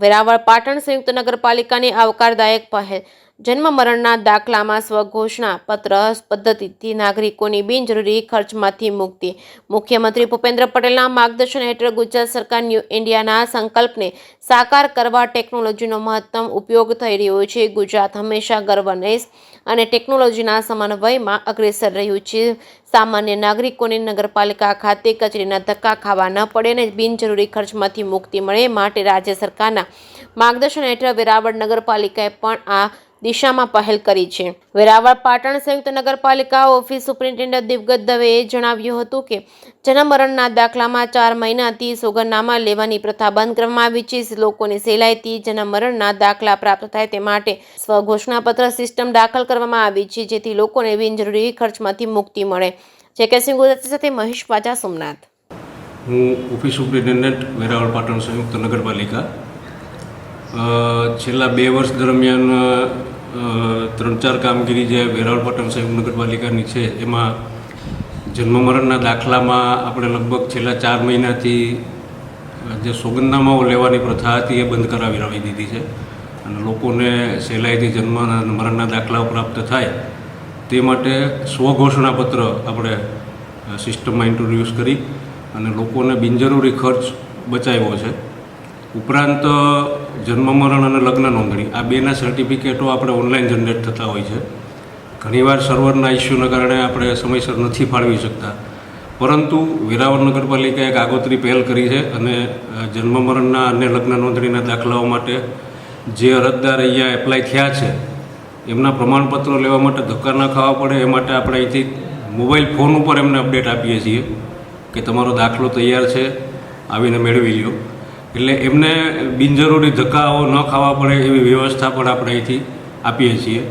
વેરાવળ પાટણ સંયુક્ત નગરપાલિકાની આવકારદાયક પહેલ જન્મ મરણના દાખલામાં સ્વઘોષણા પત્ર પદ્ધતિથી નાગરિકોની બિનજરૂરી ખર્ચમાંથી મુક્તિ. મુખ્યમંત્રી ભૂપેન્દ્ર પટેલના માર્ગદર્શન હેઠળ ગુજરાત સરકાર ન્યૂ ઇન્ડિયાના સંકલ્પને સાકાર કરવા ટેકનોલોજીનો મહત્તમ ઉપયોગ થઈ રહ્યો છે. ગુજરાત હંમેશા ગવર્નન્સ અને ટેકનોલોજીના સમન્વયમાં અગ્રેસર રહ્યું છે. સામાન્ય નાગરિકોને નગરપાલિકા ખાતે કચેરીના ધક્કા ખાવા ન પડે અને બિનજરૂરી ખર્ચમાંથી મુક્તિ મળે માટે રાજ્ય સરકારના માર્ગદર્શન હેઠળ વેરાવળ નગરપાલિકાએ પણ આ દિશામાં પહેલ કરી છે. વેરાવળ પાટણ સંયુક્ત નગરપાલિકા ઓફિસ સુપ્રિન્ટેન્ડન્ટ દિવગત દવેએ જણાવ્યું હતું કે જન્મ મરણના દાખલામાં 4 મહિનાથી સોગંદનામા લેવાની પ્રથા બંધ કરવામાં આવી છે. લોકોને સહેલાઈથી જન્મ મરણના દાખલા પ્રાપ્ત થાય તે માટે સ્વઘોષણાપત્ર સિસ્ટમ દાખલ કરવામાં આવી છે, જેથી લોકોને બિનજરૂરી ખર્ચમાંથી મુક્તિ મળે. જેકેસિંહ ગુજરાતી સાથે મહેશ પાજા, સોમનાથ. હું ઓફિસ સુપ્રિન્ટેન્ડન્ટ વેરાવળ પાટણ સંયુક્ત નગરપાલિકા. છેલ્લા 2 વર્ષ દરમિયાન 3-4 કામગીરી જે વેરાવળ પાટણ સંયુક્ત નગરપાલિકાની છે એમાં જન્મ મરણના દાખલામાં આપણે લગભગ છેલ્લા 4 મહિનાથી જે સોગંદનામાઓ લેવાની પ્રથા હતી એ બંધ કરાવી દીધી છે અને લોકોને સહેલાઈથી જન્મ મરણના દાખલાઓ પ્રાપ્ત થાય તે માટે સ્વઘોષણાપત્ર આપણે સિસ્ટમમાં ઇન્ટ્રોડ્યુસ કરી અને લોકોને બિનજરૂરી ખર્ચ બચાવ્યો છે. ઉપરાંત જન્મ મરણ અને લગ્ન નોંધણી આ બેના સર્ટિફિકેટો આપણે ઓનલાઈન જનરેટ થતા હોય છે. ઘણીવાર સર્વરના ઇસ્યુના કારણે આપણે સમયસર નથી ફાળવી શકતા, પરંતુ વેરાવળ નગરપાલિકાએ એક આગોતરી પહેલ કરી છે અને જન્મ મરણના અને લગ્ન નોંધણીના દાખલાઓ માટે જે અરજદાર અહીંયા એપ્લાય થયા છે એમના પ્રમાણપત્રો લેવા માટે ધક્કા ન ખાવા પડે એ માટે આપણે અહીંથી મોબાઈલ ફોન ઉપર એમને અપડેટ આપીએ છીએ કે તમારો દાખલો તૈયાર છે, આવીને મેળવી લ્યો. એટલે એમને બિનજરૂરી ધક્કાઓ ન ખાવા પડે એવી વ્યવસ્થા પણ આપણે અહીંથી આપીએ છીએ.